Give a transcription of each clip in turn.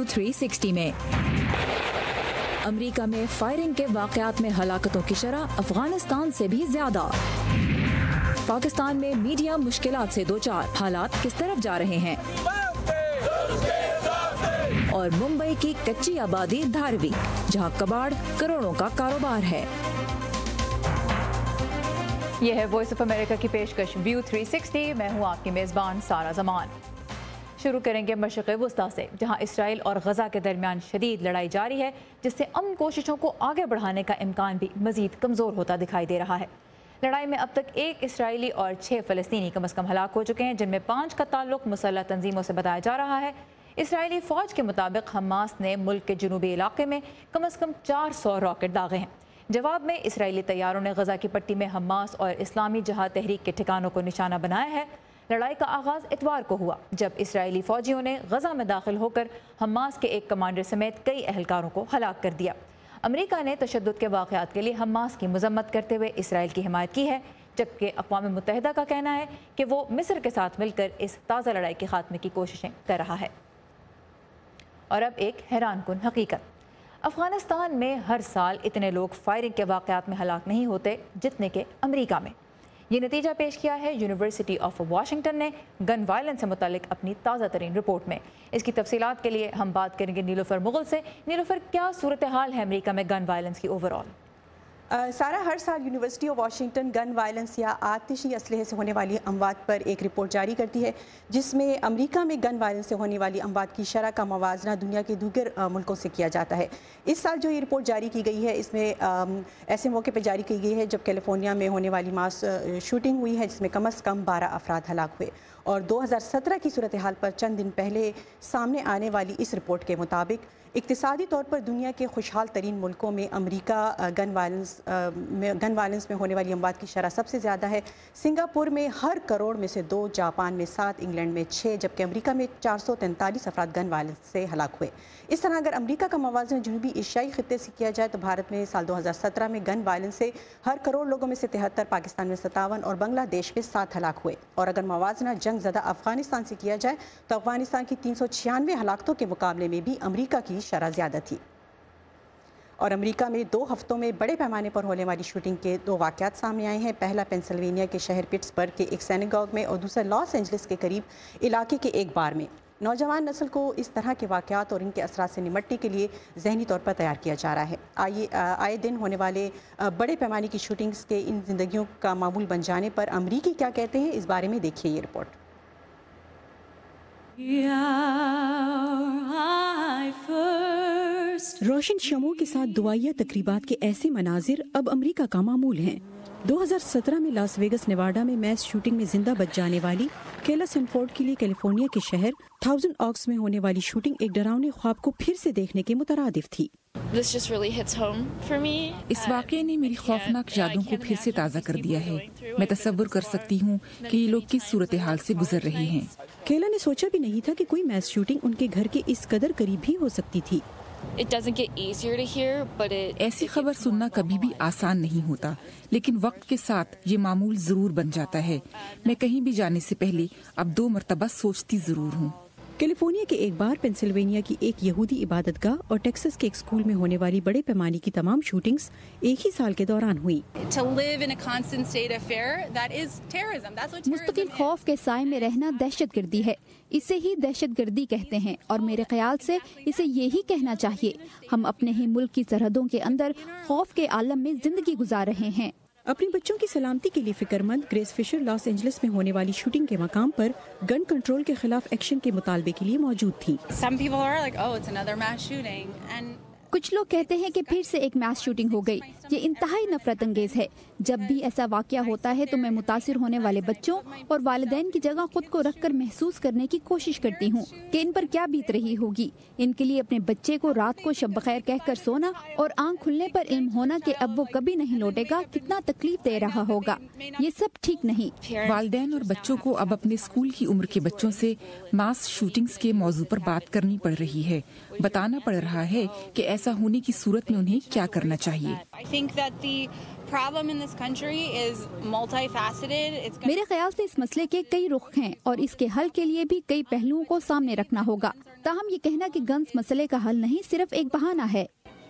360 में। अमेरिका में फायरिंग के वाक़यात में हलाकतों की शरह अफगानिस्तान से भी ज्यादा। पाकिस्तान में मीडिया मुश्किलात से दो चार, हालात किस तरफ जा रहे हैं? और मुंबई की कच्ची आबादी धारवी, जहां कबाड़ करोड़ों का कारोबार है। ये है वॉइस ऑफ अमेरिका की पेशकश व्यू 360। मैं हूँ आपकी मेज़बान सारा जमान। शुरू करेंगे मशरिक़ वुस्ता से, जहाँ इसराइल और गज़ा के दरमियान शदीद लड़ाई जारी है, जिससे अमन कोशिशों को आगे बढ़ाने का इम्कान भी मज़ीद कमज़ोर होता दिखाई दे रहा है। लड़ाई में अब तक 1 इसराइली और 6 फ़लस्तीनी कम अज़ कम हलाक हो चुके हैं, जिनमें 5 का ताल्लुक़ मुसल्लह तंजीमों से बताया जा रहा है। इसराइली फ़ौज के मुताबिक हमास ने मुल्क के जनूबी इलाके में कम अज़ कम 400 रॉकेट दागे हैं। जवाब में इसराइली तैयारों ने गज़ा की पट्टी में हमास और इस्लामी जहाद तहरीक के ठिकानों को निशाना बनाया है। लड़ाई का आगाज़ इतवार को हुआ, जब इसराइली फ़ौजियों ने गज़ा में दाखिल होकर हमास के एक कमांडर समेत कई अहलकारों को हलाक कर दिया। अमेरिका ने तशद्दुद के वाक़यात के लिए हमास की मज़म्मत करते हुए इसराइल की हिमायत की है, जबकि अक़वाम मुत्तहिदा का कहना है कि वो मिस्र के साथ मिलकर इस ताज़ा लड़ाई के खात्मे की कोशिशें कर रहा है। और अब एक हैरान कुन हकीकत, अफ़गानिस्तान में हर साल इतने लोग फायरिंग के वाक़यात में हलाक नहीं होते जितने के अमेरिका में। ये नतीजा पेश किया है यूनिवर्सिटी ऑफ वाशिंगटन ने गन वायलेंस से मुतालिक अपनी ताज़ा तरीन रिपोर्ट में। इसकी तफसीलात के लिए हम बात करेंगे नीलोफर मुगल से। नीलोफर, क्या सूरत हाल है अमेरिका में गन वायलेंस की ओवरऑल? सारा, हर साल university of Washington gun violence या आतिशी असलहे से होने वाली अमवात पर एक रिपोर्ट जारी करती है, जिसमें अमेरिका में गन वायलेंस से होने वाली अमवात की शरह का मवाजना दुनिया के दीगर मुल्कों से किया जाता है। इस साल जो ये रिपोर्ट जारी की गई है, इसमें ऐसे मौके पर जारी की गई है जब कैलिफोर्निया में होने वाली मास शूटिंग हुई है, जिसमें कम अज़ कम 12 अफराद हलाक हुए। और 2017 की सूरत हाल पर चंद दिन पहले सामने आने वाली इस रिपोर्ट के मुताबिक इक्तिसादी तौर पर दुनिया के खुशहाल तरीन मुल्कों में अमेरिका गन वायलेंस में होने वाली अमवात की शरह सबसे ज़्यादा है। सिंगापुर में हर करोड़ में से 2, जापान में 7, इंग्लैंड में 6, जबकि अमेरिका में 443 अफराद गन वायलेंस से हलाक हुए। इस तरह अगर अमेरिका का मवाज़ना जनूबी एशियाई खित्ते से किया जाए तो भारत में साल 2017 में गन वायलेंस से हर करोड़ लोगों में से 73, पाकिस्तान में 57 और बांग्लादेश में 7 हलाक हुए। और अगर मवाज़ना जंग ज़दा अफगानिस्तान से किया जाए तो अफगानिस्तान की 396 हलाकतों के मुकाबले में भी अमेरिका की शरह ज़्यादा थी। और अमेरिका में 2 हफ्तों में बड़े पैमाने पर होने वाली शूटिंग के 2 वाक़यात सामने आए हैं। पहला पेंसिल्वेनिया के शहर पिट्सबर्ग के एक सिनेगॉग में और दूसरा लॉस एंजलिस के करीब इलाके के एक बार में। नौजवान नस्ल को इस तरह के वाक़यात और इनके असरात से निमटने के लिए ज़हनी तौर पर तैयार किया जा रहा है। आए दिन होने वाले बड़े पैमाने की शूटिंग्स के इन ज़िंदगियों का मामूल बन जाने पर अमरीकी क्या कहते हैं, इस बारे में देखिए ये रिपोर्ट। रोशन शमों के साथ दुआया तकरीबात के ऐसे मनाजिर अब अमेरिका का मामूल हैं। 2017 में लास वेगस नेवाडा में मैस शूटिंग में जिंदा बच जाने वाली केला सैनफोर्ड के लिए कैलिफोर्निया के शहर थाउजेंड ऑक्स में होने वाली शूटिंग एक डरावने ख्वाब को फिर से देखने के मुतरादिफ थी। इस वाक़ये ने मेरी खौफनाक यादों को फिर से ताज़ा कर दिया है। मैं तसव्वुर कर सकती हूँ कि ये लोग किस सूरत हाल से गुजर रहे हैं। केला ने सोचा भी नहीं था कि कोई मैस शूटिंग उनके घर के इस कदर करीब भी हो सकती थी। ऐसी खबर सुनना कभी भी आसान नहीं होता, लेकिन वक्त के साथ ये मामूल जरूर बन जाता है। मैं कहीं भी जाने से पहले अब 2 मरतबा सोचती जरूर हूँ। कैलिफोर्निया के एक बार, पेंसिल्वेनिया की एक यहूदी इबादतगाह और टेक्सास के एक स्कूल में होने वाली बड़े पैमाने की तमाम शूटिंग्स एक ही साल के दौरान हुई। मुस्तकिल खौफ के साए में रहना दहशतगर्दी है। इसे ही दहशतगर्दी कहते हैं और मेरे ख्याल से इसे यही कहना चाहिए। हम अपने ही मुल्क की सरहदों के अंदर खौफ के आलम में जिंदगी गुजार रहे हैं। अपनी बच्चों की सलामती के लिए फिक्रमंद ग्रेस फिशर लॉस एंजलिस में होने वाली शूटिंग के मकाम पर गन कंट्रोल के खिलाफ एक्शन के मुतालबे के लिए मौजूद थी। कुछ लोग कहते हैं कि फिर से एक मैस शूटिंग हो गई। ये इंतहाई नफरत अंगेज है। जब भी ऐसा वाकया होता है तो मैं मुतासिर होने वाले बच्चों और वालिदैन की जगह खुद को रखकर महसूस करने की कोशिश करती हूँ कि इन पर क्या बीत रही होगी। इनके लिए अपने बच्चे को रात को शब बखैर कहकर सोना और आंख खुलने पर इल्म होना कि अब वो कभी नहीं लौटेगा कितना तकलीफ दे रहा होगा। ये सब ठीक नहीं। वालिदैन और बच्चों को अब अपने स्कूल की उम्र के बच्चों से मास शूटिंग्स के मौजू पर बात करनी पड़ रही है। बताना पड़ रहा है कि ऐसा होने की सूरत में उन्हें क्या करना चाहिए। problem in this country is multifaceted. मेरे ख्याल से इस मसले के कई रुख हैं और इसके हल के लिए भी कई पहलुओं को सामने रखना होगा। ताहम ये कहना कि गन्स मसले का हल नहीं, सिर्फ एक बहाना है।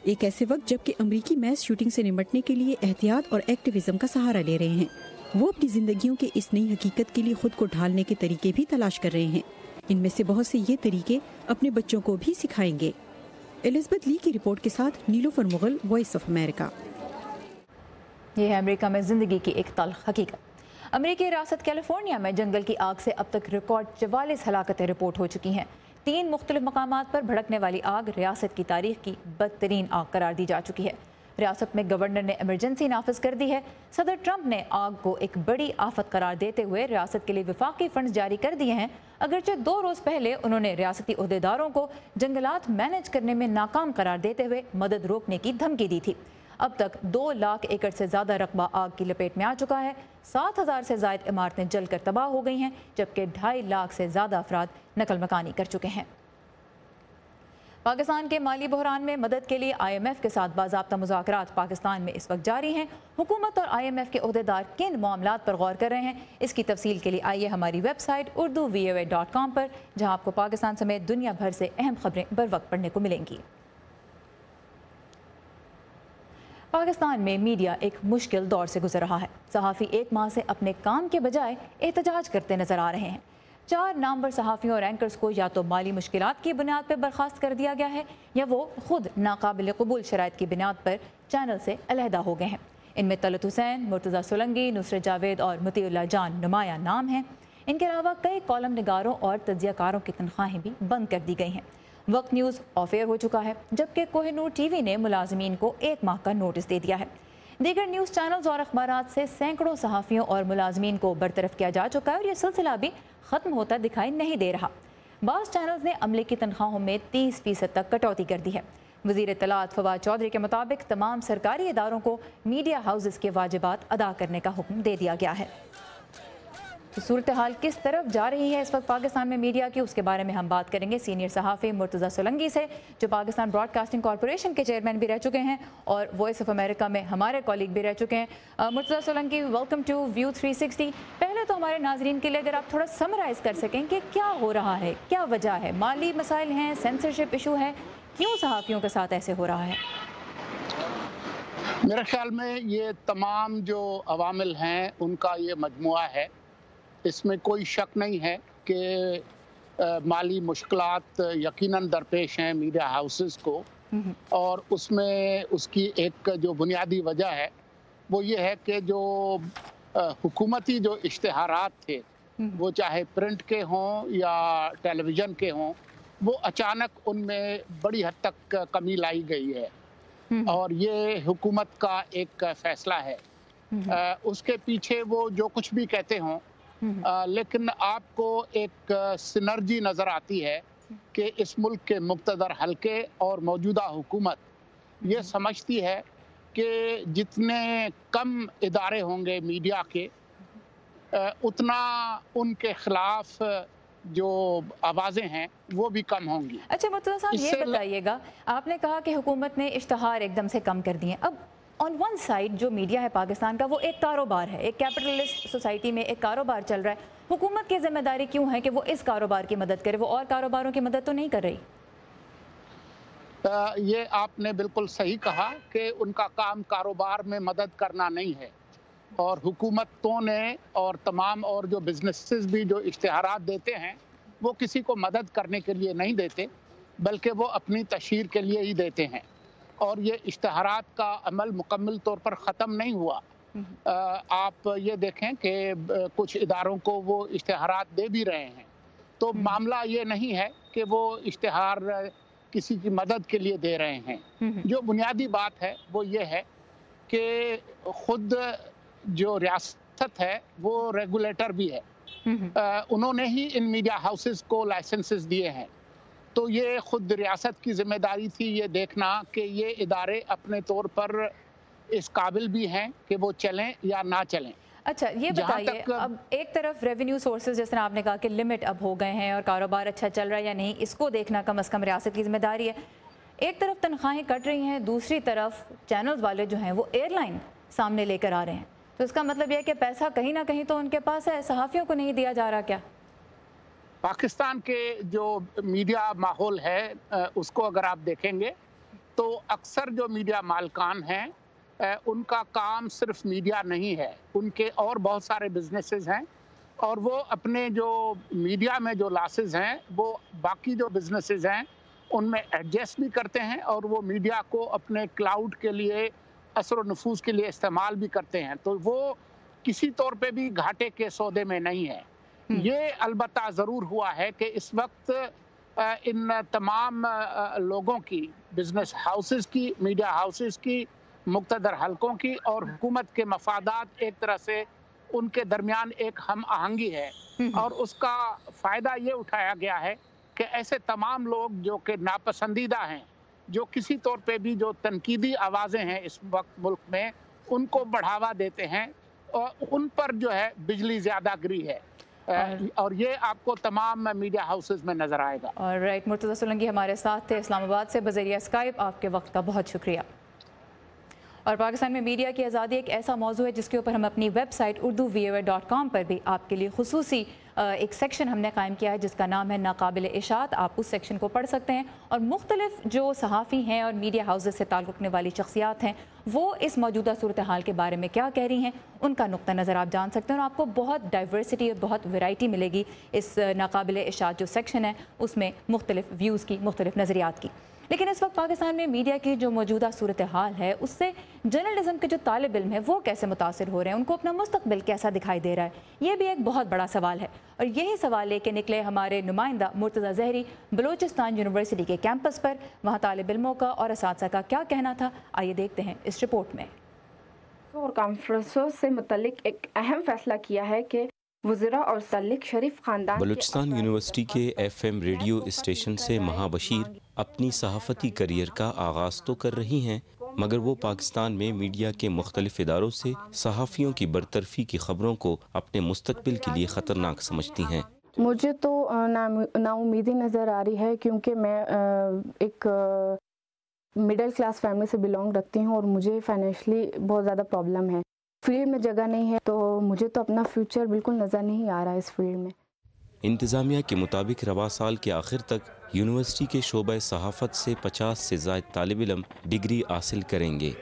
एक ऐसे वक्त जबकि अमरीकी मैस शूटिंग से निपटने के लिए एहतियात और एक्टिविज्म का सहारा ले रहे हैं, वो अपनी जिंदगियों के इस नई हकीकत के लिए खुद को ढालने के तरीके भी तलाश कर रहे हैं। इनमें से बहुत से ये तरीके अपने बच्चों को भी सिखाएंगे। एलिज़ाबेथ ली की रिपोर्ट के साथ Nilofar Mughal, voice of America. ये है अमेरिका में जिंदगी की एक तल्ख हकीकत। अमेरिकी रियासत कैलिफोर्निया में जंगल की आग से अब तक रिकॉर्ड 44 हलाकतें रिपोर्ट हो चुकी हैं। 3 मुख्तलिफ मकामात पर भड़कने वाली आग रियासत की तारीख की बदतरीन आग करार दी जा चुकी है। रियासत में गवर्नर ने इमरजेंसी नाफिज कर दी है। सदर ट्रंप ने आग को एक बड़ी आफत करार देते हुए रियासत के लिए वफाकी फंड जारी कर दिए हैं। अगरचे 2 रोज़ पहले उन्होंने रियासती ओहदेदारों को जंगलात मैनेज करने में नाकाम करार देते हुए मदद रोकने की धमकी दी थी। अब तक 2 लाख एकड़ से ज़्यादा रकबा आग की लपेट में आ चुका है। 7,000 से ज़ायद इमारतें जलकर तबाह हो गई हैं, जबकि 2.5 लाख से ज़्यादा अफराद नकल मकानी कर चुके हैं। पाकिस्तान के माली बहरान में मदद के लिए IMF के साथ बाज़ाब्ता मुज़ाकरात पाकिस्तान में इस वक्त जारी हैं। हुकूमत और IMF के ओहदेदार किन मामलात पर गौर कर रहे हैं, इसकी तफसील के लिए आइए हमारी वेबसाइट urduvoa.com पर, जहां आपको पाकिस्तान समेत दुनिया भर से अहम खबरें बर वक्त पढ़ने को मिलेंगी। पाकिस्तान में मीडिया एक मुश्किल दौर से गुजर रहा है। सहाफ़ी 1 माह से अपने काम के बजाय एहतजाज करते नजर आ रहे हैं। 4 नामवर सहाफ़ियों और एंकर्स को या तो माली मुश्किलात की बुनियाद पर बर्खास्त कर दिया गया है या वो खुद नाकाबिल कबूल शराइत की बुनियाद पर चैनल से अलहदा हो गए हैं। इनमें तलत हुसैन, मुर्तज़ा सोलंकी, नुसरत जावेद और मतीउल्लाह जान नुमाया नाम हैं। इनके अलावा कई कॉलम निगारों और तज्ज़ियाकारों की तनख्वाहें भी बंद कर दी गई हैं। वक्त न्यूज़ ऑफ एयर हो चुका है, जबकि कोहिनूर TV ने मुलाजमीन को 1 माह का नोटिस दे दिया है। दीगर न्यूज़ चैनल्स और अखबारात से सैकड़ों सहाफ़ियों और मुलाजमीन को बरतरफ किया जा चुका है और यह सिलसिला भी ख़त्म होता दिखाई नहीं दे रहा। बाज़ चैनल्स ने अमले की तनख्वाहों में 30% तक कटौती कर दी है। वज़ीर इत्तलात फवाद चौधरी के मुताबिक तमाम सरकारी इदारों को मीडिया हाउसेस के वाजिबात अदा करने का हुक्म दे दिया गया है। तो सूरत हाल किस तरफ जा रही है इस वक्त पाकिस्तान में मीडिया की, उसके बारे में हम बात करेंगे सीनियर सहाफ़ी मुर्तज़ा सोलंकी से, जो पाकिस्तान ब्रॉडकास्टिंग कॉरपोरेशन के चेयरमैन भी रह चुके हैं और वॉइस ऑफ अमेरिका में हमारे कॉलीग भी रह चुके हैं। Murtaza Solanki, welcome to view 360। पहले तो हमारे नाजरीन के लिए अगर आप थोड़ा समराइज़ कर सकें कि क्या हो रहा है, क्या वजह है, माली मसाइल हैं, सेंसरशिप इशू है, क्यों सहाफ़ियों के साथ ऐसे हो रहा है? मेरे ख्याल में ये तमाम जो अवामिल हैं उनका ये मजमुआ है। इसमें कोई शक नहीं है कि माली मुश्किलात यकीनन दरपेश हैं मीडिया हाउसेस को, और उसमें उसकी एक जो बुनियादी वजह है वो ये है कि जो हुकूमती जो इश्तिहारात थे, वो चाहे प्रिंट के हों या टेलीविज़न के हों, वो अचानक उनमें बड़ी हद तक कमी लाई गई है और ये हुकूमत का एक फ़ैसला है। उसके पीछे वो जो कुछ भी कहते हों, लेकिन आपको एक सिनर्जी नज़र आती है कि इस मुल्क के मुक़्तदर हल्के और मौजूदा हुकूमत ये समझती है कि जितने कम इदारे होंगे मीडिया के, उतना उनके ख़िलाफ़ जो आवाज़ें हैं वो भी कम होंगी। अच्छा मुर्तज़ा साहब, ये बताइएगा, आपने कहा कि हुकूमत ने इश्तहार एकदम से कम कर दिए। अब ऑन वन साइड जो मीडिया है पाकिस्तान का, वो एक कारोबार है, एक कैपिटलिस्ट सोसाइटी में एक कारोबार चल रहा है। हुकूमत की जिम्मेदारी क्यों है कि वो इस कारोबार की मदद करे, वो और कारोबारों की मदद तो नहीं कर रही? ये आपने बिल्कुल सही कहा कि उनका काम कारोबार में मदद करना नहीं है, और हुकूमतों ने और तमाम और जो बिजनेसेस भी जो इश्तिहारात देते हैं वो किसी को मदद करने के लिए नहीं देते, बल्कि वो अपनी तशहीर के लिए ही देते हैं। और ये इश्तिहारात का अमल मुकम्मल तौर पर ख़त्म नहीं हुआ। आप ये देखें कि कुछ इदारों को वो इश्तिहारात दे भी रहे हैं, तो मामला ये नहीं है कि वो इश्तिहार किसी की मदद के लिए दे रहे हैं। जो बुनियादी बात है वो ये है कि खुद जो रियासत है वो रेगुलेटर भी है, उन्होंने ही इन मीडिया हाउसेस को लाइसेंसेस दिए हैं। तो ये खुद रियासत की जिम्मेदारी थी ये देखना कि ये इदारे अपने तौर पर इस काबिल भी हैं कि वो चलें या ना चलें। अच्छा ये बताइए, अब एक तरफ रेवेन्यू सोर्सेज जिस तरह आपने कहा कि लिमिट अब हो गए हैं और कारोबार अच्छा चल रहा है या नहीं, इसको देखना कम अज़ कम रियासत की जिम्मेदारी है। एक तरफ तनख्वाहें कट रही हैं, दूसरी तरफ चैनल्स वाले जो हैं वो एयरलाइन सामने लेकर आ रहे हैं। तो इसका मतलब यह है कि पैसा कहीं ना कहीं तो उनके पास है, सहाफ़ियों को नहीं दिया जा रहा क्या? पाकिस्तान के जो मीडिया माहौल है उसको अगर आप देखेंगे तो अक्सर जो मीडिया मालकान हैं उनका काम सिर्फ मीडिया नहीं है, उनके और बहुत सारे बिजनेसेस हैं और वो अपने जो मीडिया में जो लॉसेस हैं वो बाकी जो बिजनेसेस हैं उनमें एडजस्ट भी करते हैं और वो मीडिया को अपने क्लाउड के लिए, असर व नफूज के लिए इस्तेमाल भी करते हैं। तो वो किसी तौर पे भी घाटे के सौदे में नहीं है। ये अलबत्ता ज़रूर हुआ है कि इस वक्त इन तमाम लोगों की, बिजनेस हाउसेस की, मीडिया हाउसेस की, मुक़्तदर हलकों की और हुकूमत के मफादात एक तरह से उनके दरमियान एक हम आहंगी है और उसका फ़ायदा ये उठाया गया है कि ऐसे तमाम लोग जो कि नापसंदीदा हैं, जो किसी तौर पे भी जो तनकीदी आवाज़ें हैं इस वक्त मुल्क में, उनको बढ़ावा देते हैं और उन पर जो है बिजली ज़्यादा गिरी है और ये आपको तमाम मीडिया हाउसेस में नज़र आएगा। और राइट, मुर्तज़ा सोलंकी हमारे साथ थे इस्लामाबाद से बज़रिया स्काइप। आपके वक्त का बहुत शुक्रिया। और पाकिस्तान में मीडिया की आज़ादी एक ऐसा मौजू है जिसके ऊपर हम अपनी वेबसाइट urduvoa.com पर भी आपके लिए खुसूसी एक सेक्शन हमने कायम किया है जिसका नाम है नाकाबिल इशात। आप उस सेक्शन को पढ़ सकते हैं और मुख्तलिफ जो सहाफ़ी हैं और मीडिया हाउसेस से ताल्लुक़ रखने वाली शख्सियात हैं वो इस मौजूदा सूरत हाल के बारे में क्या कह रही हैं, उनका नुक्ता नज़र आप जान सकते हैं और आपको बहुत डाइवर्सिटी और बहुत वैरायटी मिलेगी इस नाकाबिल इशात जो सेक्शन है उसमें मुख्तलिफ व्यूज़ की, मुख्तलिफ नज़रियात की। लेकिन इस वक्त पाकिस्तान में मीडिया की जो मौजूदा सूरत हाल है उससे जर्नलिज्म के जो तालिब इल्म है वो कैसे मुतासिर हो रहे हैं, उनको अपना मुस्तकबिल कैसा दिखाई दे रहा है, ये भी एक बहुत बड़ा सवाल है। और यही सवाल लेके निकले हमारे नुमाइंदा मुर्तज़ा ज़हरी बलूचिस्तान यूनिवर्सिटी के कैंपस पर। वहाँ तालिब इल्मों का और असातिज़ा का क्या कहना था, आइए देखते हैं इस रिपोर्ट में। और कॉन्फ्रेंसों से मुतल्लिक एक अहम फैसला किया है कि वज़ीरा और सल्लिक शरीफ खानदान बलूचिस्तान यूनिवर्सिटी के FM रेडियो स्टेशन से महाबशीर अपनी सहाफ़ती करियर का आगाज़ तो कर रही हैं, मगर वो पाकिस्तान में मीडिया के मुख्तलिफ इदारों से सहाफ़ियों की बरतरफी की खबरों को अपने मुस्तकबिल के लिए ख़तरनाक समझती हैं। मुझे तो नाउमीदी नज़र आ रही है क्योंकि मैं एक मिडिल क्लास फैमिली से बिलोंग रखती हूँ और मुझे फाइनेंशली बहुत ज़्यादा प्रॉब्लम है। फील्ड में जगह नहीं है तो मुझे तो अपना फ्यूचर बिल्कुल नज़र नहीं आ रहा है इस फील्ड में। इंतज़ामिया के मुताबिक रवा साल के आखिर तक यूनिवर्सिटी के शोबे सहाफ़त से 50 से ज़ायद तालिब इल्म डिग्री हासिल करेंगे।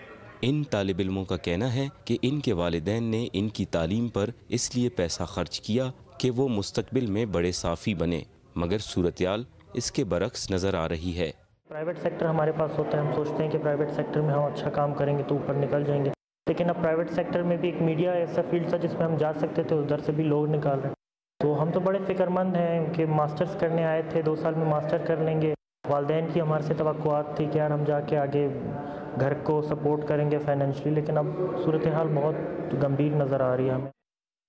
इन तालिब इल्मों का कहना है कि इनके वालिदैन ने इनकी तालीम पर इसलिए पैसा खर्च किया कि वो मुस्तकबिल में बड़े साफ़ी बने, मगर सूरत-ए-हाल इसके बरक्स नज़र आ रही है। प्राइवेट सेक्टर हमारे पास होता है, हम सोचते हैं कि प्राइवेट सेक्टर में हम अच्छा काम करेंगे तो ऊपर निकल जाएंगे, लेकिन अब प्राइवेट सेक्टर में भी एक मीडिया ऐसा फील्ड था जिसमें हम जा सकते थे, उधर से भी लोग निकाल रहे हैं। तो हम तो बड़े फ़िक्रमंद हैं कि मास्टर्स करने आए थे, 2 साल में मास्टर कर लेंगे। वालिदैन की हमारे से तवक्कुआत थी कि यार हम जाके आगे घर को सपोर्ट करेंगे फाइनेंशली, लेकिन अब सूरत हाल बहुत गंभीर नज़र आ रही है हमें।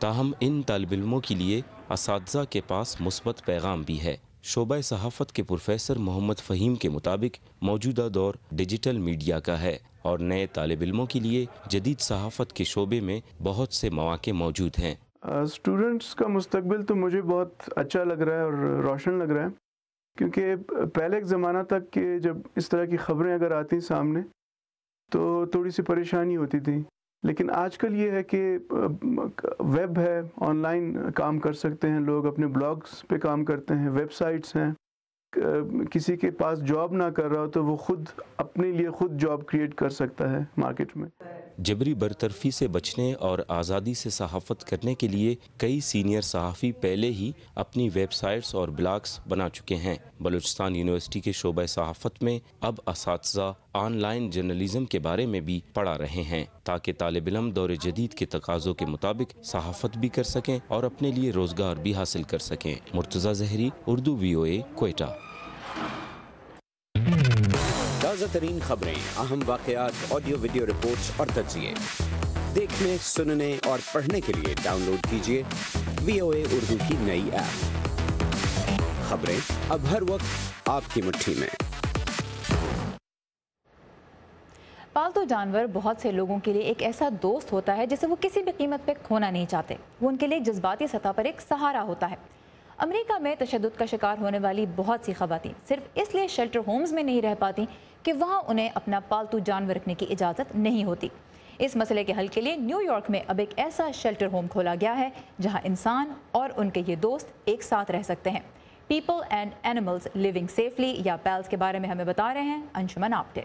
ताहम इन तालिब इल्मों के लिए असातिज़ा के पास मुस्बत पैगाम भी है। शोबा सहाफ़त के प्रोफेसर मोहम्मद फ़हीम के मुताबिक मौजूदा दौर डिजिटल मीडिया का है और नए तालिब इल्मों के लिए जदीद सहाफ़त के शोबे में बहुत से मौक़े मौजूद हैं। स्टूडेंट्स का मुस्तकबिल तो मुझे बहुत अच्छा लग रहा है और रोशन लग रहा है, क्योंकि पहले एक ज़माना तक कि जब इस तरह की ख़बरें अगर आती सामने तो थोड़ी सी परेशानी होती थी, लेकिन आजकल ये है कि वेब है, ऑनलाइन काम कर सकते हैं लोग, अपने ब्लॉग्स पे काम करते हैं, वेबसाइट्स हैं। किसी के पास जॉब ना कर रहा हो तो वो खुद अपने लिए खुद जॉब क्रिएट कर सकता है मार्केट में। जबरी बरतरफी से बचने और आज़ादी से सहाफ़त करने के लिए कई सीनियर सहाफ़ी पहले ही अपनी वेबसाइट्स और ब्लॉग्स बना चुके हैं। बलूचिस्तान यूनिवर्सिटी के शोबे सहाफ़त में अब असातिज़ा ऑनलाइन जर्नलिज्म के बारे में भी पढ़ा रहे हैं ताकि तालिब इल्म दौर जदीद के तकाज़ों के मुताबिक सहाफ़त भी कर सकें और अपने लिए रोज़गार भी हासिल कर सकें। मुर्तज़ा ज़हरी, उर्दू VOA, क्वेटा। ताज़ा तरीन खबरें, अहम वाक़यात, ऑडियो वीडियो रिपोर्ट्स और तज्ज़िये देखने, सुनने और पढ़ने के लिए डाउनलोड कीजिए VOA उर्दू की नई ऐप। खबरें अब हर वक्त आपकी मुट्ठी में। पालतू जानवर बहुत से लोगों के लिए एक ऐसा दोस्त होता है जिसे वो किसी भी कीमत पे खोना नहीं चाहते। वो उनके लिए जज्बाती सतह पर एक सहारा होता है। अमेरिका में तशद्दुद का शिकार होने वाली बहुत सी ख़वातीन सिर्फ इसलिए शेल्टर होम्स में नहीं रह पाती कि वहाँ उन्हें अपना पालतू जानवर रखने की इजाज़त नहीं होती। اس مسئلے کے حل کے لیے نیو یارک میں اب ایک ایسا شیلٹر ہوم کھولا گیا ہے جہاں انسان اور ان کے یہ دوست ایک ساتھ رہ سکتے ہیں. People and animals living safely یا پیلز کے بارے میں ہمیں بتا رہے ہیں انشمن آپٹے.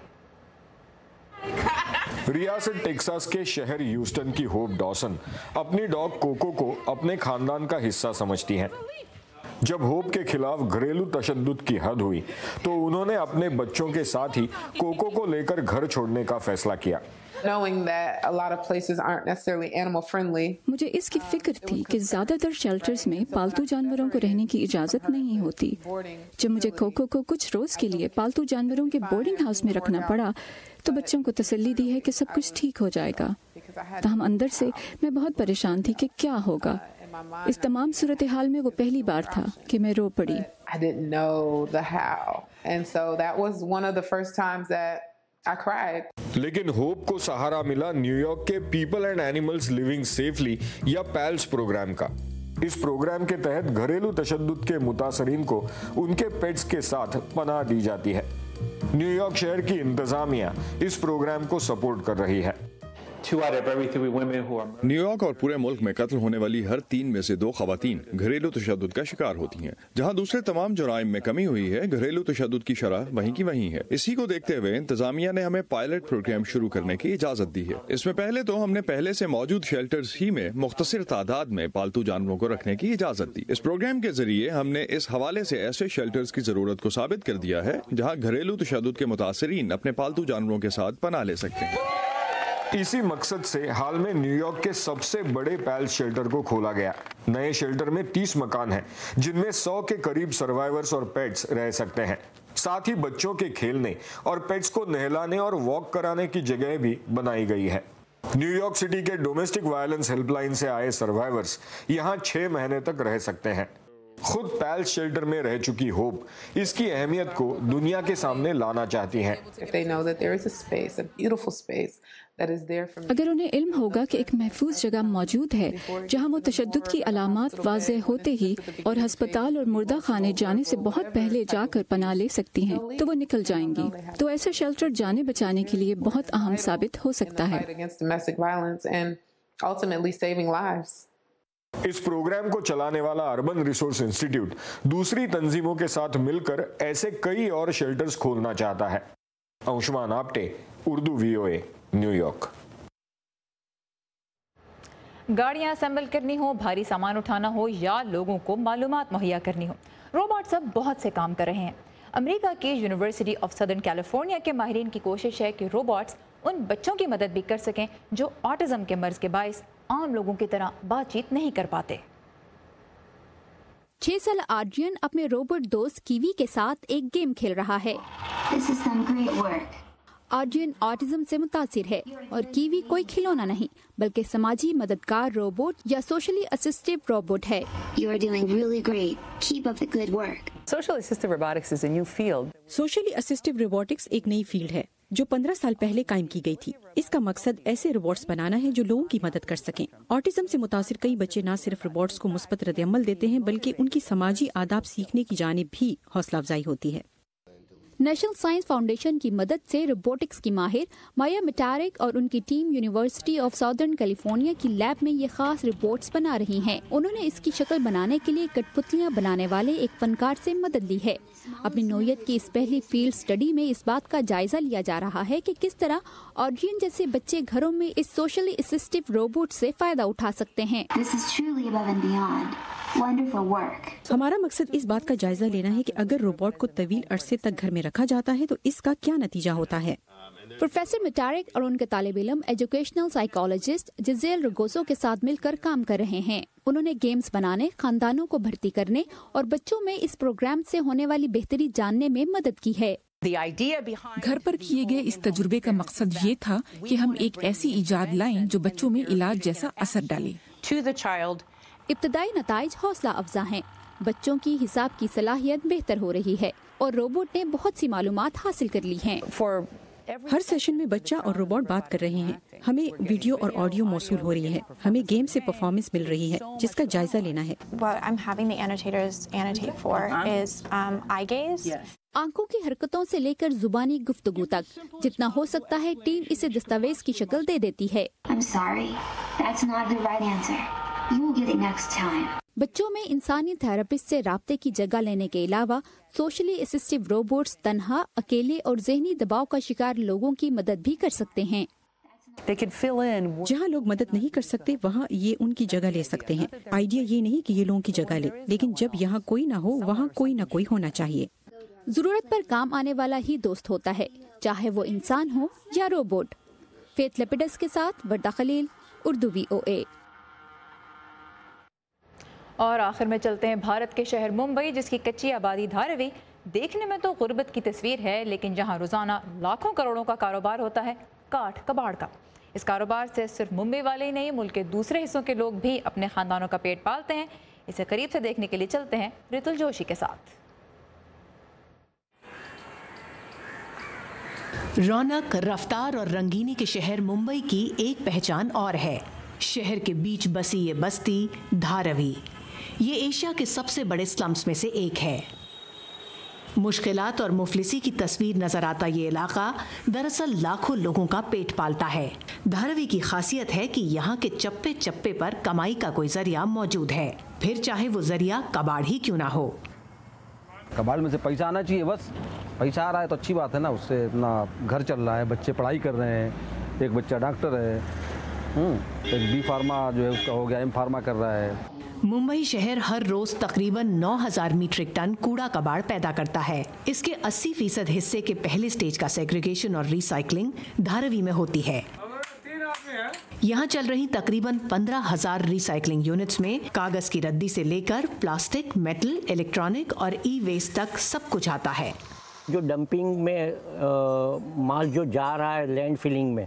ریاست ٹیکساس کے شہر ہیوسٹن کی ہوپ ڈاسن اپنی ڈاگ کوکو کو اپنے خاندان کا حصہ سمجھتی ہیں. جب ہوپ کے خلاف گھریلو تشدد کی حد ہوئی تو انہوں نے اپنے بچوں کے ساتھ ہی کوکو کو لے کر گھر چھوڑنے کا فیصلہ کیا. مجھے اس کی فکر تھی کہ زیادہ تر شیلٹرز میں پالتو جانوروں کو رہنے کی اجازت نہیں ہوتی. جب مجھے کوکو کو کچھ روز کے لیے پالتو جانوروں کے بورڈنگ ہاؤس میں رکھنا پڑا تو بچوں کو تسلی دی ہے کہ سب کچھ ٹھیک ہو جائے گا. تاہم اندر سے میں بہت پریشان تھی کہ کیا ہوگا. اس تمام صورتحال میں وہ پہلی بار تھا کہ میں رو پڑی. لیکن ہوپ کو سہارا ملا نیو یارک کے people and animals living safely یا پیلز پروگرام کا. اس پروگرام کے تحت گھریلو تشدد کے متاثرین کو ان کے پیٹس کے ساتھ پناہ دی جاتی ہے. نیو یارک شہر کی انتظامیہ اس پروگرام کو سپورٹ کر رہی ہے. نیو یارک اور پورے ملک میں قتل ہونے والی ہر 3 میں سے 2 خواتین گھریلو تشدد کا شکار ہوتی ہیں. جہاں دوسرے تمام جرائم میں کمی ہوئی ہے، گھریلو تشدد کی شرح وہیں کی وہیں ہے. اسی کو دیکھتے ہوئے انتظامیہ نے ہمیں پائلٹ پروگرام شروع کرنے کی اجازت دی ہے. اس میں پہلے تو ہم نے پہلے سے موجود شیلٹرز ہی میں مختصر تعداد میں پالتو جانوروں کو رکھنے کی اجازت دی. اس پروگرام کے ذریعے ہم نے اس حوالے سے ایسے شیلٹرز کی ضرورت کو ثابت کر دیا ہے جہاں گھریلو تشدد کے متاثرین اپنے پالتو جانوروں کے ساتھ پناہ لے سکتے ہیں. اسی مقصد سے حال میں نیو یارک کے سب سے بڑے پیلز شیلٹر کو کھولا گیا. نئے شیلٹر میں 30 مکان ہیں جن میں 100 کے قریب سروائیورز اور پیٹس رہ سکتے ہیں. ساتھ ہی بچوں کے کھیلنے اور پیٹس کو نہلانے اور واک کرانے کی جگہ بھی بنائی گئی ہے. نیو یارک سٹی کے ڈومیسٹک وائلنس ہیلپ لائن سے آئے سروائیورز یہاں 6 مہینے تک رہ سکتے ہیں. خود پیلز شیلٹر میں رہ چکی ہوپ اس کی اہمیت کو دنیا کے سامنے لانا چاہتی ہیں. اگر انہیں علم ہوگا کہ ایک محفوظ جگہ موجود ہے جہاں وہ تشدد کی علامات واضح ہوتے ہی اور ہسپتال اور مردہ خانے جانے سے بہت پہلے جا کر پناہ لے سکتی ہیں تو وہ نکل جائیں گی. تو ایسا شیلٹر جانے بچانے کے لیے بہت اہم ثابت ہو سکتا ہے. اس پروگرام کو چلانے والا اربن ریسورس انسٹیٹیوٹ دوسری تنظیموں کے ساتھ مل کر ایسے کئی اور شیلٹرز کھولنا چاہتا ہے. Anshuman Apte, Urdu VOA، New York. گاڑیاں اسمبل کرنی ہو، بھاری سامان اٹھانا ہو یا لوگوں کو معلومات مہیا کرنی ہو، روبوٹس اب بہت سے کام کر رہے ہیں. امریکہ کی یونیورسٹی آف سدرن کیلیفورنیا کے ماہرین کی کوشش ہے کہ روبوٹس ان بچوں کی مدد بھی کر سکیں جو آٹزم کے مرض کے باعث عام لوگوں کی طرح بات چیت نہیں کر پاتے. 6 سال آرجین اپنے روبوٹ دوست کیوی کے ساتھ ایک گیم کھیل رہا ہے. آرجین آٹزم سے متاثر ہے اور کیوی کوئی کھلونا نہیں بلکہ سماجی مددگار روبوٹ یا سوشلی اسسٹیو روبوٹ ہے. سوشلی اسسٹیو روبوٹکس ایک نئی فیلڈ ہے جو 15 سال پہلے قائم کی گئی تھی. اس کا مقصد ایسے روبوٹس بنانا ہے جو لوگوں کی مدد کر سکیں. آٹزم سے متاثر کئی بچے نہ صرف روبوٹس کو مثبت رد عمل دیتے ہیں بلکہ ان کی سماجی آداب سیکھنے کی جانب بھی حوصلہ افزائی ہوتی ہے. نیشنل سائنس فاؤنڈیشن کی مدد سے روبوٹکس کی ماہر مایا مٹارک اور ان کی ٹیم یونیورسٹی آف سادرن کیلیفورنیا کی لیب میں یہ خاص روبوٹس بنا رہی ہیں. انہوں نے اس کی شکل بنانے کے لیے کٹپتلیاں بنانے والے ایک فنکار سے مدد لی ہے. اپنی نوعیت کی اس پہلی فیلڈ اسٹڈی میں اس بات کا جائزہ لیا جا رہا ہے کہ کس طرح آرجین جیسے بچے گھروں میں اس سوشلی اسسٹیو روبوٹ سے فائدہ اٹھا سکتے ہیں. ہمارا مقصد اس بات کا جائزہ لینا ہے کہ اگر روبوٹ کو طویل عرصے تک گھر میں رکھا جاتا ہے تو اس کا کیا نتیجہ ہوتا ہے. پروفیسر مٹارک اور ان کے طالب علم ایجوکیشنل سائیکالوجسٹ جزیل رگوسو کے ساتھ مل کر کام کر رہے ہیں. انہوں نے گیمز بنانے، خاندانوں کو بھرتی کرنے اور بچوں میں اس پروگرام سے ہونے والی بہتری جاننے میں مدد کی ہے. گھر پر کیے گئے اس تجربے کا مقصد یہ تھا کہ ہم ایک ایسی ایجاد لائیں جو بچوں میں علاج جیسا اثر ڈالے. ابتدائی نتائج حوصلہ افزا ہیں. بچوں کی حساب کی صلاحیت بہتر ہو رہی ہے اور روبوٹ نے بہت سی معلومات حاصل کر لی ہیں. ہر سیشن میں بچہ اور روبوٹ بات کر رہے ہیں. ہمیں ویڈیو اور آڈیو موصول ہو رہی ہے. ہمیں گیم سے پرفارمنس مل رہی ہے جس کا جائزہ لینا ہے. آنکھوں کی حرکتوں سے لے کر زبانی گفتگو تک جتنا ہو سکتا ہے ٹیم اسے دستاویز کی شکل دے دیتی ہے. بچوں میں انسانی تھراپسٹ سے رابطے کی جگہ لینے کے علاوہ سوشلی اسسٹو روبوٹس تنہا، اکیلے اور ذہنی دباؤ کا شکار لوگوں کی مدد بھی کر سکتے ہیں. جہاں لوگ مدد نہیں کر سکتے وہاں یہ ان کی جگہ لے سکتے ہیں. آئیڈیا یہ نہیں کہ یہ لوگوں کی جگہ لے، لیکن جب یہاں کوئی نہ ہو وہاں کوئی نہ کوئی ہونا چاہیے. ضرورت پر کام آنے والا ہی دوست ہوتا ہے، چاہے وہ انسان ہو یا روبوٹ. فیت لیپیڈس کے ساتھ وردہ خلیل، اردو VOA. اور آخر میں چلتے ہیں بھارت کے شہر ممبئی، جس کی کچی آبادی دھاروی دیکھنے میں تو غربت کی تصویر ہے، لیکن جہاں روزانہ لاکھوں کروڑوں کا کاروبار ہوتا ہے کاٹھ کباڑ کا. اس کاروبار سے صرف ممبئی والے ہی نہیں، ملک کے دوسرے حصوں کے لوگ بھی اپنے خاندانوں کا پیٹ پالتے ہیں. اسے قریب سے دیکھنے کے لیے چلتے ہیں ریتل جوشی کے ساتھ. رونق، رفتار اور رنگینی کے شہر ممبئی کی ایک پہچان اور ہے. شہر کے بیچ بسی یہ بستی دھاروی، یہ ایشیا کے سب سے بڑے سلمز میں سے ایک ہے. مشکلات اور مفلسی کی تصویر نظر آتا یہ علاقہ دراصل لاکھوں لوگوں کا پیٹ پالتا ہے. دھاروی کی خاصیت ہے کہ یہاں کے چپے چپے پر کمائی کا کوئی ذریعہ موجود ہے، پھر چاہے وہ ذریعہ کباڑ ہی کیوں نہ ہو. کباڑ میں سے پیسہ آنا چاہیے، بس پیسہ آ رہا ہے تو اچھی بات ہے نا، اس سے اپنا گھر چل رہا ہے، بچے پڑھائی کر رہے ہیں، ایک بچہ ڈاکٹر ہے، ایک بی فارما جو ہے اس کا ہو گیا ایم فارما کر رہا ہے. ممبئی شہر ہر روز تقریباً 9000 میٹرک ٹن کوڑا کباڑ پیدا کرتا ہے. اس کے 80% حصے کے پہلے سٹیج کا سیگریگیشن اور ری سائیکلنگ دھاروی میں ہوتی ہے. یہاں چل رہی تقریباً 15,000 ری سائیکلنگ یونٹس میں کاغذ کی ردی سے لے کر پلاسٹک، میٹل، الیکٹرانک اور ای ویسٹ تک سب کچھ آتا ہے. جو ڈمپنگ میں مال جو جا رہا ہے لینڈ فلنگ میں،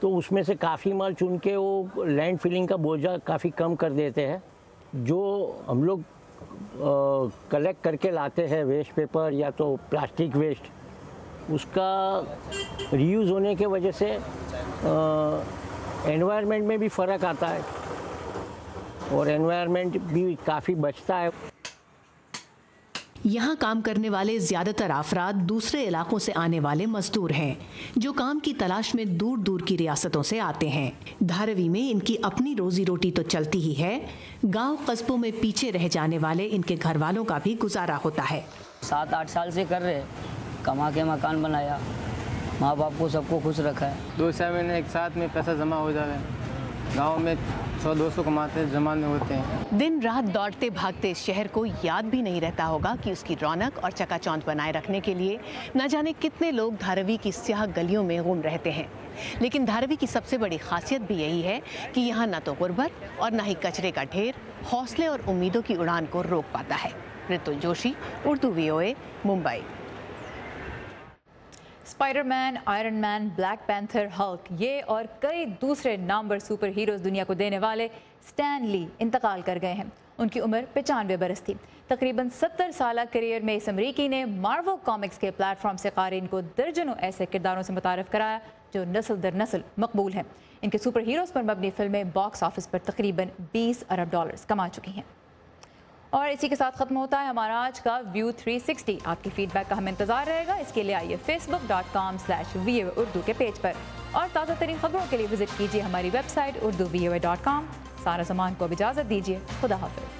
تو اس میں سے کافی مال چن کے وہ لینڈ فلنگ کا بوجھا کافی کم کر دیتے ہیں. جو ہم لوگ کلیکٹ کر کے لاتے ہیں ویسٹ پیپر یا تو پلاسٹک ویسٹ، اس کا ری یوز ہونے کی وجہ سے انوائرمنٹ میں بھی فرق آتا ہے اور انوائرمنٹ بھی کافی بچتا ہے. یہاں کام کرنے والے زیادہ تر افراد دوسرے علاقوں سے آنے والے مزدور ہیں جو کام کی تلاش میں دور دور کی ریاستوں سے آتے ہیں. دھاروی میں ان کی اپنی روزی روٹی تو چلتی ہی ہے، گاؤں قصبوں میں پیچھے رہ جانے والے ان کے گھر والوں کا بھی گزارا ہوتا ہے. 7-8 سال سے کر رہے، کما کے مکان بنایا، ماں باپ کو سب کو خوش رکھا ہے. 2 مہینے ایک ساتھ میں پیسہ جمع ہو جائے، گاؤں میں 100-200 کماتے جمع نہیں ہوتے ہیں. دن رات دوڑتے بھاگتے اس شہر کو یاد بھی نہیں رہتا ہوگا کہ اس کی رونق اور چکا چوند بنائے رکھنے کے لیے نہ جانے کتنے لوگ دھاروی کی سیاہ گلیوں میں گم رہتے ہیں. لیکن دھاروی کی سب سے بڑی خاصیت بھی یہی ہے کہ یہاں نہ تو غربت اور نہ ہی کچرے کا ڈھیر حوصلے اور امیدوں کی اڑان کو روک پاتا ہے. ریتل Joshi, Urdu VOA، Mumbai. Spider Man, iron مین، بلیک پینتھر، ہلک، یہ اور کئی دوسرے نامور سپر ہیروز دنیا کو دینے والے اسٹین لی انتقال کر گئے ہیں. ان کی عمر 95 برس تھی. تقریباً 70 سالہ کیریئر میں اس امریکی نے مارول کامکس کے پلیٹ فارم سے قارئین کو درجنوں ایسے کرداروں سے متعارف کرایا جو نسل در نسل مقبول ہیں. ان کے سپر ہیروز پر مبنی فلمیں باکس آفس پر تقریباً $20 ارب کما چکی ہیں. اور اسی کے ساتھ ختم ہوتا ہے ہمارا آج کا ویو 360. آپ کی فیڈ بیک کا ہمیں انتظار رہے گا. اس کے لیے آئیے facebook.com/VOA اردو کے پیج پر، اور تازہ ترین خبروں کے لیے وزٹ کیجیے ہماری ویب سائٹ urduvoa.com. سارا زمان کو اب اجازت دیجیے. خدا حافظ.